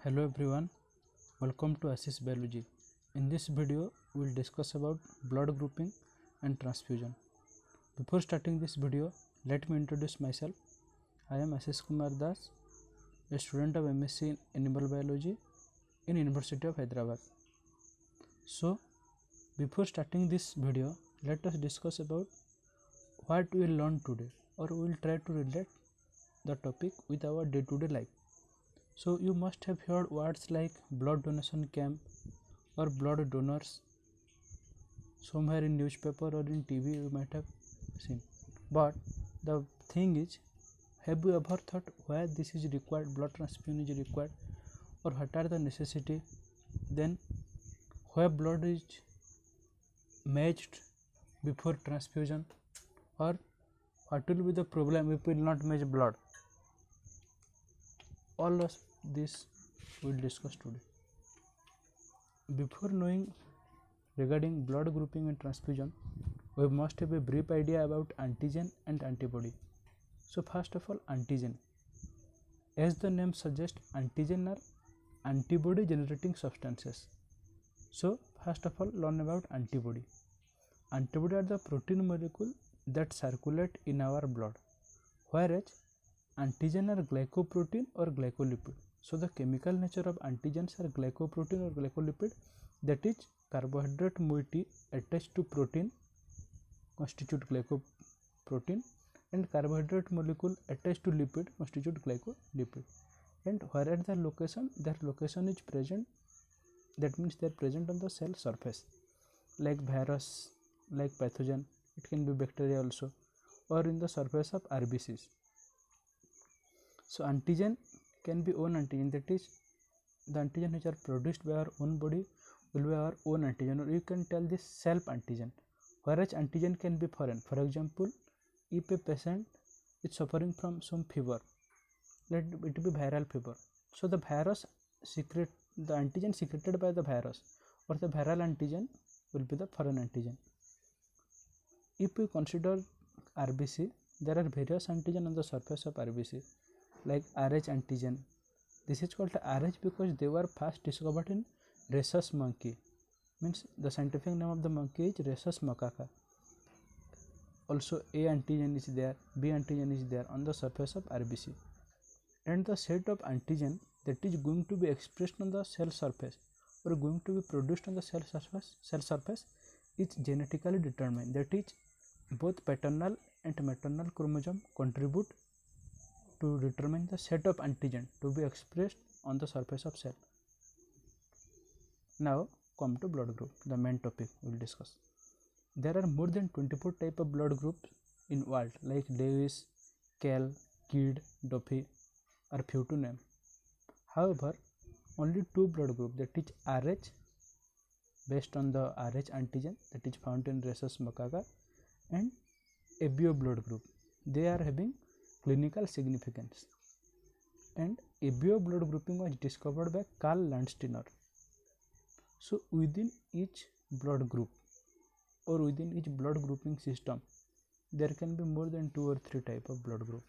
Hello everyone, welcome to Ashish Biology. In this video, we will discuss about blood grouping and transfusion. Before starting this video, let me introduce myself. I am Ashish Kumar Das, a student of MSc in Animal Biology in University of Hyderabad. So, before starting this video, let us discuss about what we will learn today, or we will try to relate the topic with our day-to-day life. So you must have heard words like blood donation camp or blood donors somewhere in newspaper or in TV you might have seen. But the thing is, have you ever thought why this is required, blood transfusion is required, or what are the necessity? Then why blood is matched before transfusion, or what will be the problem if we will not match blood? All of this we will discuss today. Before knowing regarding blood grouping and transfusion, we must have a brief idea about antigen and antibody. So first of all, antigen. As the name suggests, antigen are antibody generating substances. So first of all, learn about antibody. Antibody are the protein molecule that circulate in our blood, whereas antigen are glycoprotein or glycolipid. So the chemical nature of antigens are glycoprotein or glycolipid, that is carbohydrate moiety attached to protein constitute glycoprotein, and carbohydrate molecule attached to lipid constitute glycolipid. And whereas their location is present, that means they are present on the cell surface, like virus, like pathogen, it can be bacteria also, or in the surface of RBCs. So antigen can be own antigen, that is the antigen which are produced by our own body will be our own antigen, or you can tell this self antigen, whereas antigen can be foreign. For example, if a patient is suffering from some fever, let it be viral fever, so the virus secrete the antigen secreted by the virus, or the viral antigen will be the foreign antigen. If we consider RBC, there are various antigen on the surface of RBC, like Rh antigen. This is called Rh because they were first discovered in rhesus monkey, means the scientific name of the monkey is Rhesus macaca. Also A antigen is there, B antigen is there on the surface of RBC, and the set of antigen that is going to be expressed on the cell surface or going to be produced on the cell surface is genetically determined, that is both paternal and maternal chromosome contribute to determine the set of antigen to be expressed on the surface of cell. Now come to blood group, the main topic we will discuss. There are more than 24 type of blood groups in world, like Lewis, Cal, Kidd, Duffy are few to name. However, only two blood group, that is Rh based on the Rh antigen that is found in rhesus macaca, and ABO blood group, they are having clinical significance. And ABO blood grouping was discovered by Karl Landsteiner. So within each blood group or within each blood grouping system, there can be more than 2 or 3 type of blood group.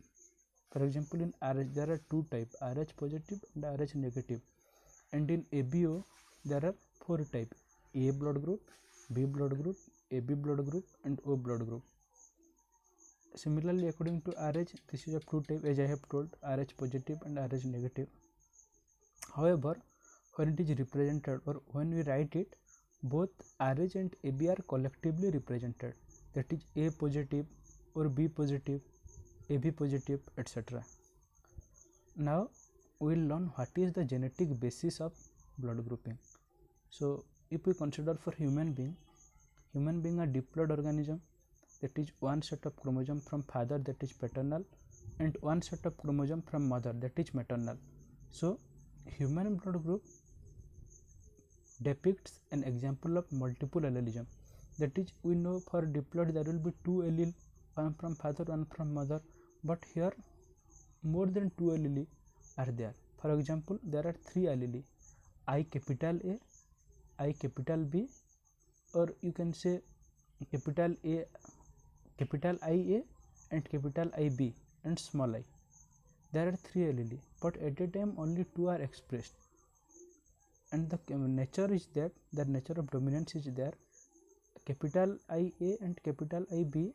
For example, in Rh there are two type, Rh positive and Rh negative, and in ABO there are 4 type, A blood group, B blood group, AB blood group, and O blood group. Similarly, according to Rh, this is of two type, as I have told, Rh positive and Rh negative. However, when it is represented or when we write it, both Rh and AB are collectively represented, that is A positive or B positive, AB positive, etc. Now we will learn what is the genetic basis of blood grouping. So if we consider for human being are diploid organism, that is one set of chromosome from father, that is paternal, and one set of chromosome from mother, that is maternal. So human blood group depicts an example of multiple allelism, that is we know for diploid there will be two allele, one from father, one from mother, but here more than two allele are there. For example, there are three allele, I capital A, I capital B, or you can say capital A, capital IA and capital IB and small I. There are three allele, but at a time only two are expressed. and the nature is that the nature of dominance is there. Capital IA and capital IB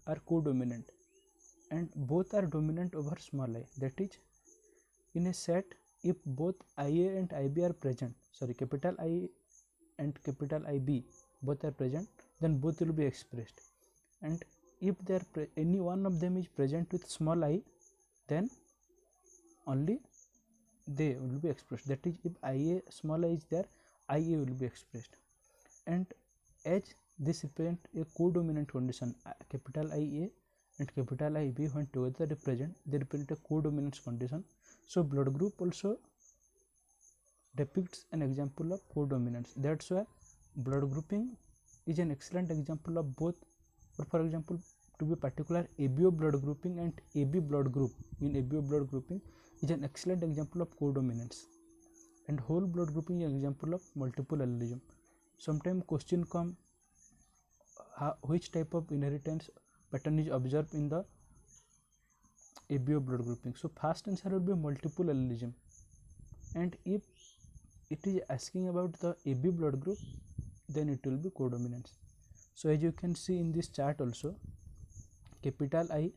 are co-dominant, and both are dominant over small I. That is, in a set, if both IA and IB are present, capital I and capital IB both are present, then both will be expressed. And if any one of them is present with small I, then only they will be expressed. That is, if IA small I is there, IA will be expressed. And as this represent a co-dominant condition, capital IA and capital IB when together represent, they represent a co-dominance condition. So blood group also depicts an example of co-dominance. That's why blood grouping is an excellent example of both. Or for example, to be particular, ABO blood grouping and AB blood group in ABO blood grouping is an excellent example of co-dominance, and whole blood grouping is an example of multiple allelism. Sometimes question come, which type of inheritance pattern is observed in the ABO blood grouping. So first answer will be multiple allelism, and if it is asking about the AB blood group, then it will be co-dominance. So as you can see in this chart also, capital I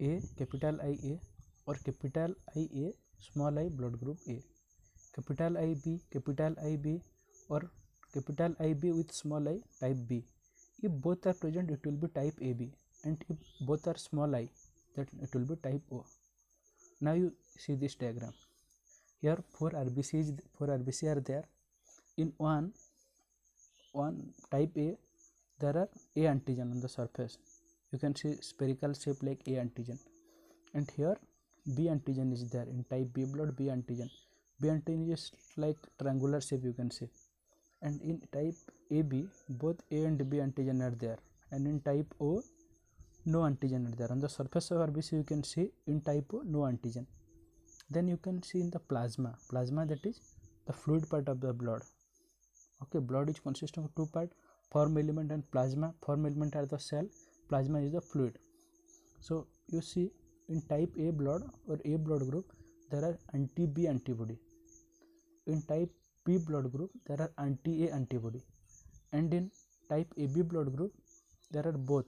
A, capital IA or capital IA small I blood group A, capital IB, capital IB or capital IB with small I type B. If both are present, it will be type AB, and if both are small I, then it will be type O. Now you see this diagram. Here 4 RBC are there. In one type A, there are A antigen on the surface. You can see spherical shape like A antigen, and here B antigen is there in type B blood. B antigen is like triangular shape, you can see. And in type AB, both A and B antigen are there, and in type O, no antigen are there. On the surface of RBC, you can see in type O no antigen. Then you can see in the plasma, that is the fluid part of the blood. Okay, blood is consisting of two parts, form element and plasma. Form element are the cell, plasma is the fluid. So you see in type A blood or A blood group, there are anti-B antibody. In type B blood group, there are anti-A antibody, and in type AB blood group, there are both.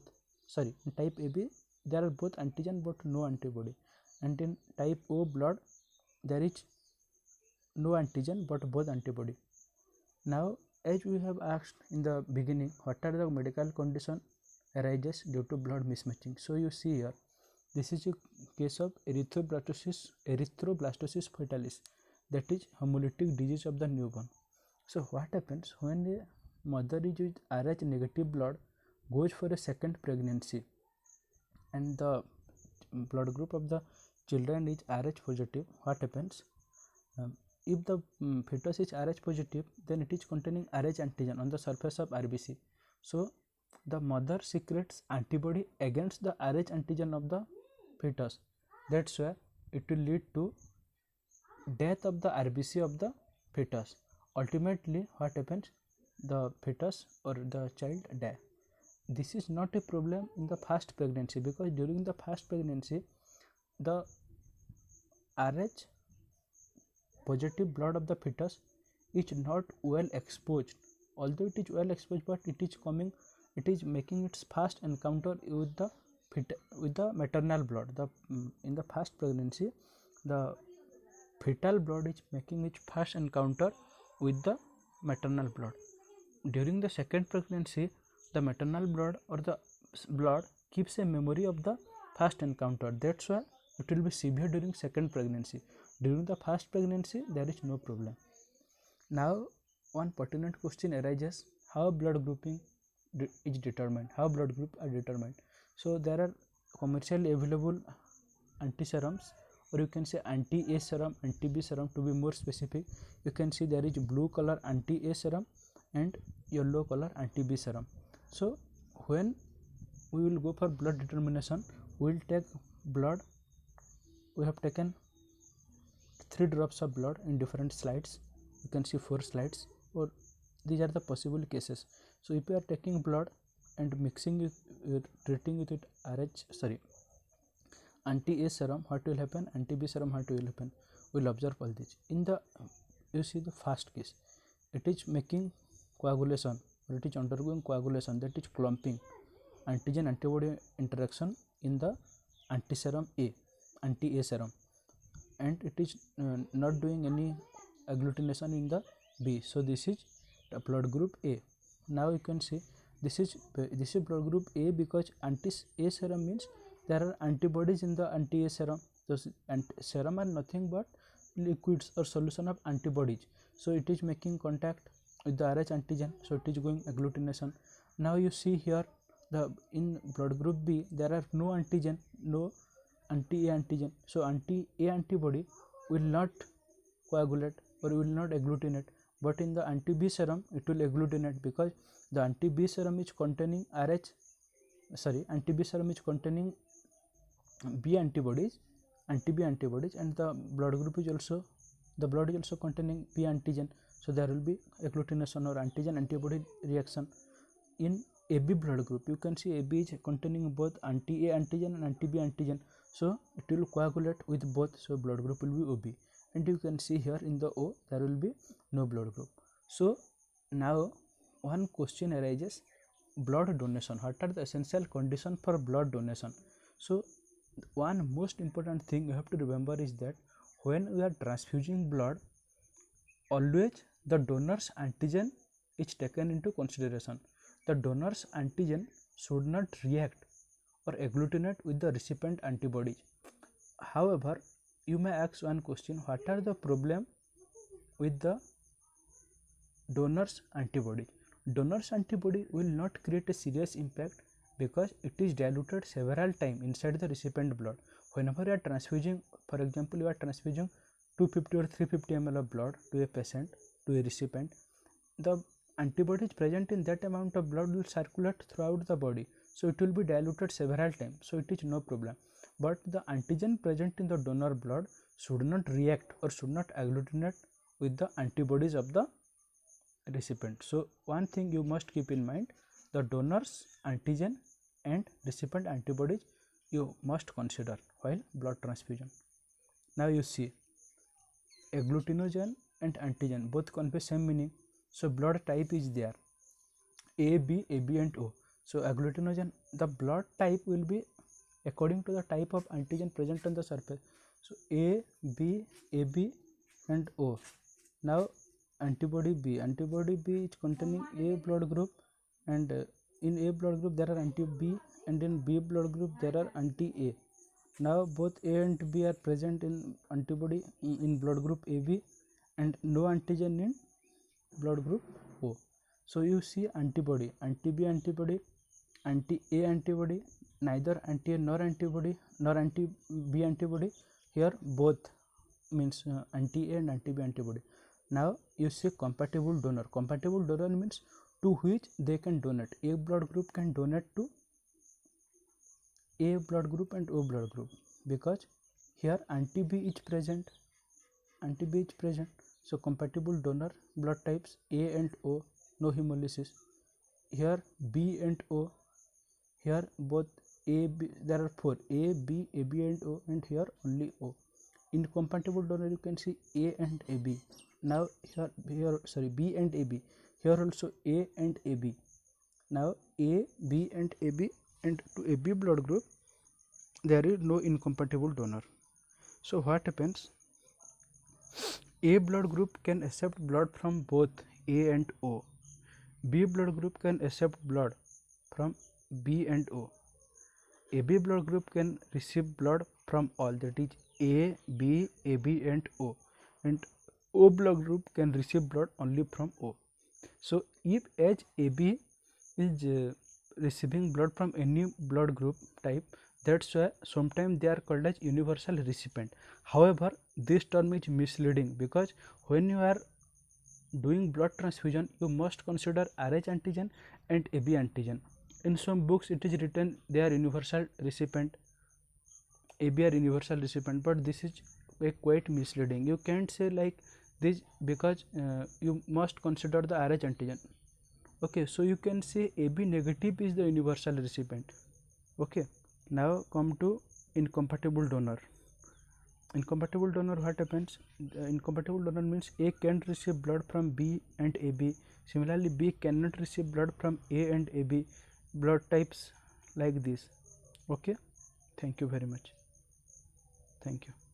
In type AB, there are both antigen but no antibody, and in type O blood, there is no antigen but both antibody. Now, as we have asked in the beginning, what are the medical condition arises due to blood mismatching? So you see here, this is a case of erythroblastosis fetalis, that is hemolytic disease of the newborn. So what happens when a mother is with Rh negative blood, goes for a second pregnancy, and the blood group of the children is Rh positive? What happens? If the fetus is Rh positive, then it is containing Rh antigen on the surface of RBC. So the mother secretes antibody against the Rh antigen of the fetus. That's why it will lead to death of the RBC of the fetus. Ultimately, what happens? The fetus or the child die. This is not a problem in the first pregnancy, because during the first pregnancy, the Rh positive blood of the fetus is not well exposed. Although it is well exposed, but it is making its first encounter with the maternal blood. In the first pregnancy, the fetal blood is making its first encounter with the maternal blood. During the second pregnancy, the maternal blood or the blood keeps a memory of the first encounter. That's why it will be severe during second pregnancy. During the first pregnancy, there is no problem. Now, one pertinent question arises: how blood grouping is determined? How blood group are determined? So there are commercially available antiserums, or you can say anti-A serum, anti-B serum. To be more specific, you can see there is blue color anti-A serum and yellow color anti-B serum. So when we will go for blood determination, we will take blood. We have taken 3 drops of blood in different slides. You can see 4 slides, or these are the possible cases. So if you are taking blood and mixing it, treating it with anti-A serum, what will happen? Anti-B serum, what will happen? We will observe all this. In the you see the fast case, it is making coagulation, or it is undergoing coagulation, that is clumping, antigen antibody interaction in the antiserum A, anti-A serum, and it is not doing any agglutination in the B. So this is the blood group A. Now you can see this is blood group A, because anti-A serum means there are antibodies in the anti-A serum. Those serum are nothing but liquids or solution of antibodies. So it is making contact with the Rh antigen, so it is going agglutination. Now you see here the in blood group B there are no antigen, no anti-A antigen. So anti-A antibody will not coagulate or will not agglutinate, but in the anti-B serum it will agglutinate, because the anti-B serum is containing anti-B serum is containing B antibodies, anti-B antibodies, and the blood is also containing B antigen. So there will be agglutination or antigen antibody reaction. In AB blood group, you can see AB is containing both anti-A antigen and anti-B antigen, so it will coagulate with both, so blood group will be OB. And you can see here in the O there will be no blood group. So now one question arises, blood donation, what are the essential conditions for blood donation? So one most important thing you have to remember is that when we are transfusing blood, always the donor's antigen is taken into consideration. The donor's antigen should not react or agglutinate with the recipient antibodies. However, you may ask one question, what are the problem with the donor's antibody? Donor's antibody will not create a serious impact, because it is diluted several times inside the recipient blood. Whenever you are transfusing, for example, you are transfusing 250 or 350 ml of blood to a patient, to a recipient, the antibodies present in that amount of blood will circulate throughout the body, so it will be diluted several times, so it is no problem. But the antigen present in the donor blood should not react or should not agglutinate with the antibodies of the recipient. So one thing you must keep in mind, the donor's antigen and recipient antibodies you must consider while blood transfusion. Now you see agglutinogen and antigen both convey same meaning. So blood type is there, A, B, AB and O. So agglutinogen, the blood type will be according to the type of antigen present on the surface. So A, B, AB and O. Now antibody B is containing A blood group, and in A blood group there are anti-B, and in B blood group there are anti-A. Now both A and B are present in antibody in blood group AB, and no antigen in blood group O. So you see antibody, anti-B antibody, anti-A antibody, neither anti-A nor antibody nor anti-B antibody. Here both means anti-A and anti-B antibody. Now you see compatible donor. Compatible donor means to which they can donate. A blood group can donate to A blood group and O blood group, because here anti-B is present, so compatible donor, blood types A and O, no hemolysis. Here B and O, here both A, B, there are 4, A, B, AB and O, and here only O. Incompatible donor you can see A and AB. Now here B and AB, here also A and AB. Now A, B and AB, and to AB blood group there is no incompatible donor. So what happens? A blood group can accept blood from both A and O. B blood group can accept blood from B and O. AB blood group can receive blood from all, that is A, B, AB and O, and O blood group can receive blood only from O. So if as AB is receiving blood from any blood group type, that's why sometimes they are called as universal recipient. However, this term is misleading, because when you are doing blood transfusion you must consider Rh antigen and AB antigen. In some books it is written they are universal recipient, AB are universal recipient, but this is quite misleading. You can't say like this, because you must consider the Rh antigen. Okay, so you can say AB negative is the universal recipient. Okay, now come to incompatible donor. incompatible donor, what happens? Incompatible donor means A can receive blood from B and AB. Similarly, B cannot receive blood from A and AB. Blood types like this. Okay, thank you very much. Thank you.